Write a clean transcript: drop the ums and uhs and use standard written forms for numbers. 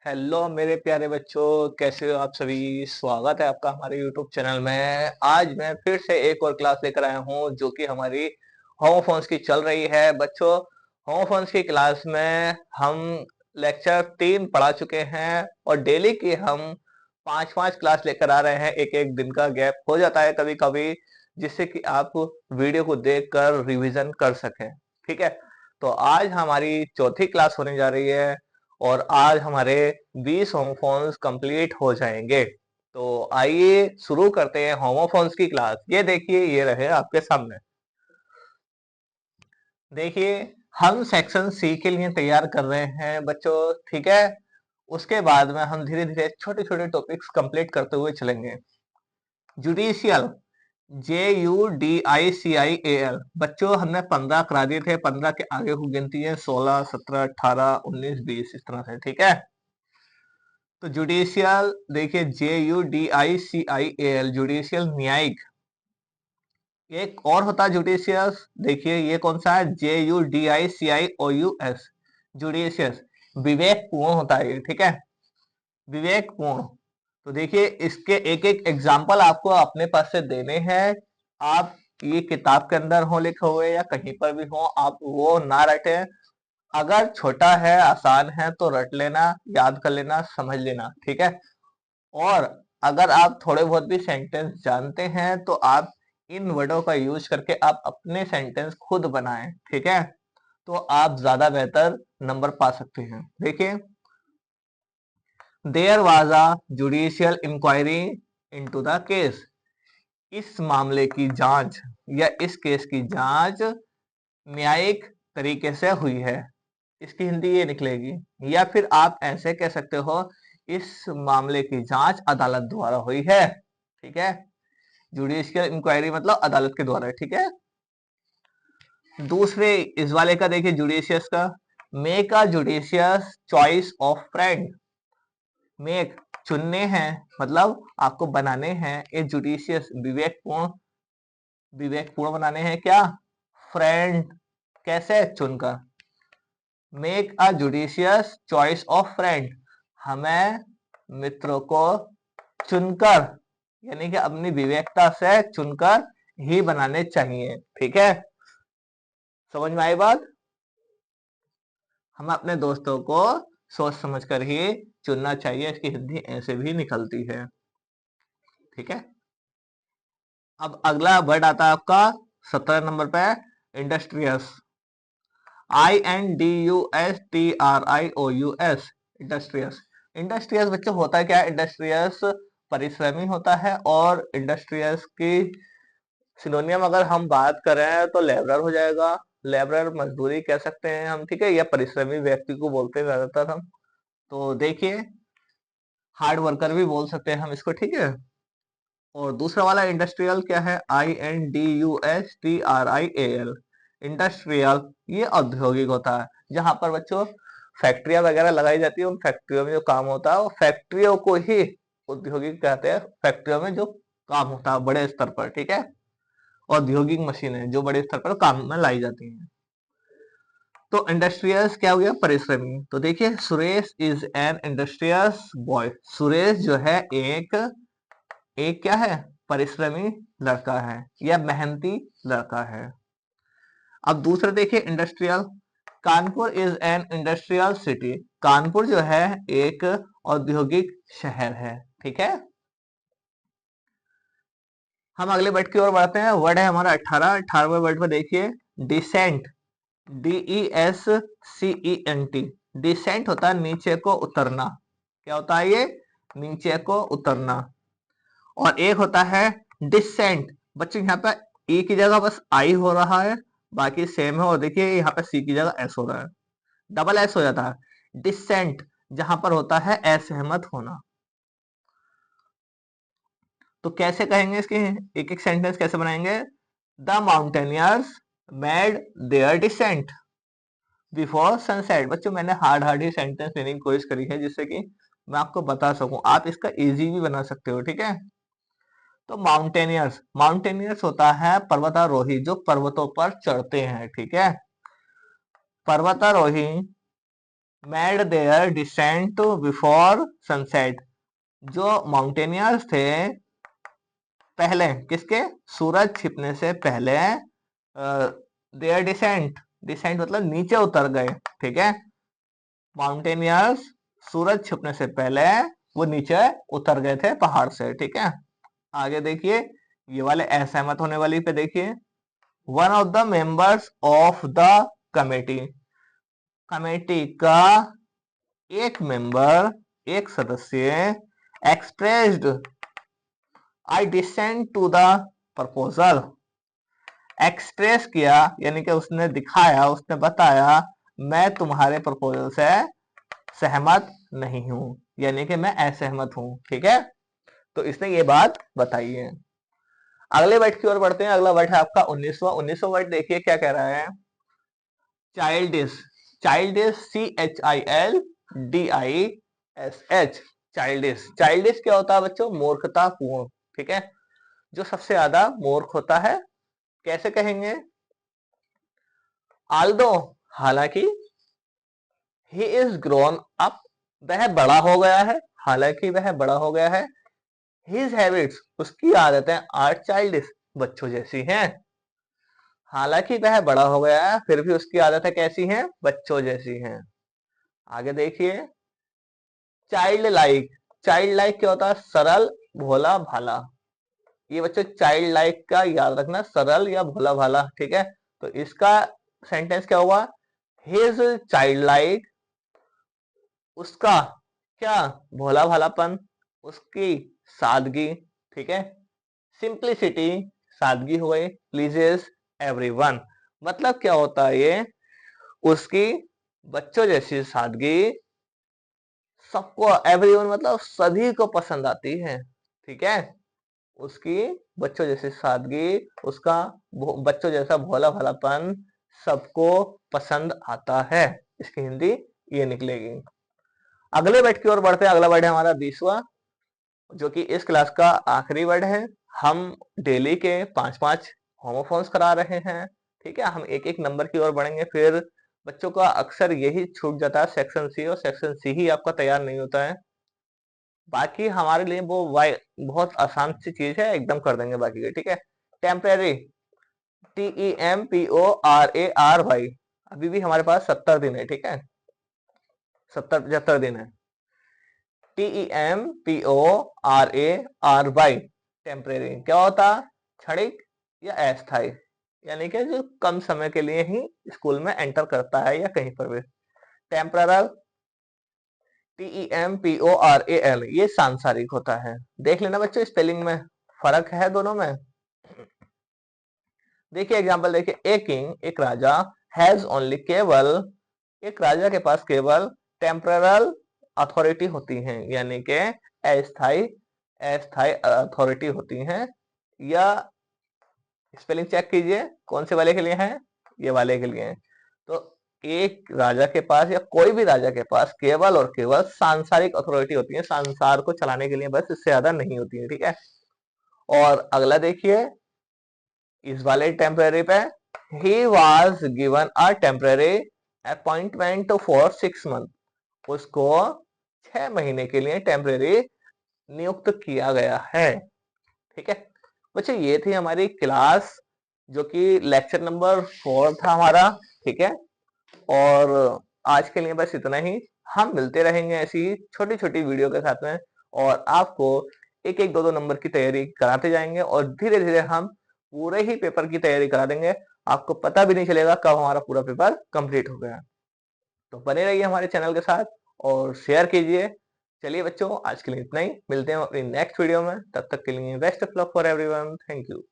Hello मेरे प्यारे बच्चों, कैसे हो आप सभी। स्वागत है आपका हमारे यूट्यूब चैनल में। आज मैं फिर से एक और क्लास लेकर आया हूं जो कि हमारी होमोफोन्स की चल रही है। बच्चों, होमोफोन्स की क्लास में हम लेक्चर 3 पढ़ा चुके हैं और डेली की हम 5-5 क्लास लेकर आ रहे हैं। एक एक दिन का गैप हो जाता है कभी कभी, जिससे कि आप वीडियो को देखकर रिवीजन कर सकें। ठीक है, तो आज हमारी चौथी क्लास होने जा रही है और आज हमारे 20 होमोफोन्स कंप्लीट हो जाएंगे। तो आइए शुरू करते हैं होमोफोन्स की क्लास। ये देखिए, ये रहे आपके सामने। देखिए, हम सेक्शन सी के लिए तैयार कर रहे हैं बच्चों। ठीक है, उसके बाद में हम धीरे धीरे छोटे छोटे टॉपिक्स कंप्लीट करते हुए चलेंगे। Judicial, JUDICIAL। बच्चों, हमने 15 करा दिए थे। 15 के आगे की गिनती है 16, 17, 18, 19, 20, इस तरह से। ठीक है, तो जुडिशियल देखिए, JUDICIAL, जुडिशियल न्यायिक। एक और होता है जुडिशियस, देखिए ये कौन सा है, JUDICIOUS, जुडिशियस। विवेकपूर्ण होता है ये। ठीक है, विवेकपूर्ण। तो देखिए, इसके एक एक एग्जाम्पल आपको अपने पास से देने हैं। आप ये किताब के अंदर हो लिखे हुए या कहीं पर भी हो, आप वो ना रटे। अगर छोटा है, आसान है तो रट लेना, याद कर लेना, समझ लेना। ठीक है, और अगर आप थोड़े बहुत भी सेंटेंस जानते हैं तो आप इन वर्डों का यूज करके आप अपने सेंटेंस खुद बनाएं। ठीक है, तो आप ज्यादा बेहतर नंबर पा सकते हैं। देखिए, there was a judicial inquiry into the case. इस मामले की जांच या इस केस की जांच न्यायिक तरीके से हुई है। इसकी हिंदी ये निकलेगी, या फिर आप ऐसे कह सकते हो, इस मामले की जांच अदालत द्वारा हुई है। ठीक है, जुडिशियल इंक्वायरी मतलब अदालत के द्वारा। ठीक है, दूसरे इस वाले का देखिए, जुडिशियस का, make a judicious choice of friend. Make, चुनने हैं, मतलब आपको बनाने हैं। ए जुडिशियस, विवेकपूर्ण, विवेकपूर्ण बनाने हैं क्या, फ्रेंड। कैसे, चुनकर। Make a judicious choice of friend, हमें मित्रों को चुनकर, यानी कि अपनी विवेकता से चुनकर ही बनाने चाहिए। ठीक है, समझ में आई बात। हमें अपने दोस्तों को सोच समझकर ही चुनना चाहिए। इसकी हिंदी ऐसे भी निकलती है। ठीक है, अब अगला वर्ड आता है आपका 17 नंबर पे, इंडस्ट्रियस। INDUSTRIOUS, industrious. इंडस्ट्रियस बच्चों होता क्या है, इंडस्ट्रियस परिश्रमी होता है। और इंडस्ट्रियस की सिनोनियम अगर हम बात करें तो लेबरर हो जाएगा। लेबरर मजदूरी कह सकते हैं हम। ठीक है, या परिश्रमी व्यक्ति को बोलते हैं ज्यादातर हम। तो देखिए, हार्ड वर्कर भी बोल सकते हैं हम इसको। ठीक है, और दूसरा वाला इंडस्ट्रियल क्या है, INDUSTRIAL, इंडस्ट्रियल। ये औद्योगिक होता है, जहां पर बच्चों फैक्ट्रियां वगैरह लगाई जाती है। उन फैक्ट्रियों में जो काम होता है वो फैक्ट्रियों को ही औद्योगिक कहते हैं। फैक्ट्रियों में जो काम होता है बड़े स्तर पर। ठीक है, औद्योगिक मशीनें जो बड़े स्तर पर काम में लाई जाती हैं। तो इंडस्ट्रियस क्या हो गया, परिश्रमी। तो देखिए, Suresh is an industrious boy. Suresh जो है एक एक क्या है, परिश्रमी लड़का है या मेहनती लड़का है। अब दूसरा देखिए, industrial. Kanpur is an industrial city. Kanpur जो है एक औद्योगिक शहर है। ठीक है, हम अगले वर्ड की ओर बढ़ते हैं। वर्ड है हमारा 18वें वर्ड में देखिए, डिसेंट, DESCENT। डिसेंट होता है नीचे को उतरना। क्या होता है ये, नीचे को उतरना। और एक होता है डिसेंट। बच्चों यहाँ पे ई की जगह बस आई हो रहा है, बाकी सेम है। और देखिए यहाँ पे सी की जगह एस हो रहा है, डबल एस हो जाता है। डिसेंट जहां पर होता है असहमत होना। तो कैसे कहेंगे इसके एक एक सेंटेंस कैसे बनाएंगे, the mountaineers made their descent before sunset. बच्चों, मैंने हार्ड हार्ड ही सेंटेंस लेने की कोशिश करी है जिससे कि मैं आपको बता सकूं। आप इसका इजी भी बना सकते हो। ठीक है, तो माउंटेनियर्स, माउंटेनियर्स होता है पर्वतारोही जो पर्वतों पर चढ़ते हैं। ठीक है, पर्वतारोही made their descent before sunset, जो माउंटेनियर्स थे पहले किसके, सूरज छिपने से पहले, देयर डिसेंट, डिसेंट मतलब नीचे उतर गए, ठीक है। माउंटेनियर्स सूरज छिपने से पहले वो नीचे उतर गए थे पहाड़ से, ठीक है। आगे देखिए, ये वाले असहमत होने वाली पे देखिए, one of the members of the committee, committee का एक मेंबर, एक सदस्य, expressed I dissent to the proposal, express किया यानी कि उसने दिखाया, उसने बताया मैं तुम्हारे प्रपोजल से सहमत नहीं हूं, यानी कि मैं असहमत हूं, ठीक है। तो इसने ये बात बताई है। अगले वर्ड की ओर बढ़ते हैं। अगला वर्ड है आपका 19वां वर्ड। देखिए क्या कह रहा है, childish, childish, CHILDISH, childish. Childish क्या होता है बच्चों, मूर्खतापूर्ण, ठीक है। जो सबसे ज्यादा मूर्ख होता है, कैसे कहेंगे, आल्दो, हालांकि, ही इज ग्रोन अप, वह बड़ा हो गया है, हालांकि वह बड़ा हो गया है, हिज हैबिट्स, उसकी आदतें, आर चाइल्डिश, बच्चों जैसी हैं। हालांकि वह बड़ा हो गया है फिर भी उसकी आदतें कैसी हैं, बच्चों जैसी हैं। आगे देखिए, चाइल्ड लाइक, चाइल्ड लाइक क्या होता है, सरल, भोला भाला। ये बच्चों चाइल्ड लाइक का याद रखना, सरल या भोला भाला, ठीक है। तो इसका सेंटेंस क्या हुआ, हिज चाइल्ड लाइक, उसका क्या, भोला भालापन, उसकी सादगी, ठीक है। सिंप्लिसिटी, सादगी हो गई, प्लीजेस एवरीवन, मतलब क्या होता है ये, उसकी बच्चों जैसी सादगी सबको, एवरीवन मतलब सभी को पसंद आती है, ठीक है। उसकी बच्चों जैसी सादगी, उसका बच्चों जैसा भोला भालापन सबको पसंद आता है। इसकी हिंदी ये निकलेगी। अगले वर्ड की ओर बढ़ते हैं। अगला वर्ड है हमारा 20वां, जो कि इस क्लास का आखिरी वर्ड है। हम डेली के 5-5 होमोफोन्स करा रहे हैं, ठीक है। हम एक एक नंबर की ओर बढ़ेंगे, फिर बच्चों का अक्सर यही छूट जाता है सेक्शन सी, और सेक्शन सी ही आपका तैयार नहीं होता है। बाकी हमारे लिए वो वाई बहुत आसान सी चीज है, एकदम कर देंगे बाकी के, ठीक है। टेम्परेरी, TEMPORARY, अभी भी हमारे पास 70 दिन है, ठीक है, 70-75 दिन है। TEMPORARY, टेम्परेरी क्या होता, क्षणिक या अस्थायी, यानी कि जो कम समय के लिए ही स्कूल में एंटर करता है या कहीं पर भी। टेम्परल, TEMPORAL, ये सांसारिक होता है। देख लेना बच्चों स्पेलिंग में फर्क है दोनों में। देखिए एग्जांपल देखिए, ए किंग, एक राजा, हैज ओनली, केवल, एक राजा के पास केवल टेम्परल अथॉरिटी होती हैं, यानी कि अस्थाई, अस्थाई अथॉरिटी होती हैं। या स्पेलिंग चेक कीजिए कौन से वाले के लिए है, ये वाले के लिए है। तो एक राजा के पास या कोई भी राजा के पास केवल और केवल सांसारिक अथॉरिटी होती है, संसार को चलाने के लिए, बस इससे ज्यादा नहीं होती है, ठीक है। और अगला देखिए, इस वाले टेम्परेरी पे, he was given a temporary appointment for 6 month, उसको 6 महीने के लिए टेम्परेरी नियुक्त किया गया है, ठीक है। बच्चों ये थी हमारी क्लास, जो कि लेक्चर नंबर 4 था हमारा, ठीक है। और आज के लिए बस इतना ही। हम मिलते रहेंगे ऐसी छोटी छोटी वीडियो के साथ में, और आपको एक एक दो दो नंबर की तैयारी कराते जाएंगे, और धीरे धीरे हम पूरे ही पेपर की तैयारी करा देंगे। आपको पता भी नहीं चलेगा कब हमारा पूरा पेपर कंप्लीट हो गया। तो बने रहिए हमारे चैनल के साथ और शेयर कीजिए। चलिए बच्चों, आज के लिए इतना ही, मिलते हैं अपनी नेक्स्ट वीडियो में। तब तक के लिए best of luck for everyone, thank you.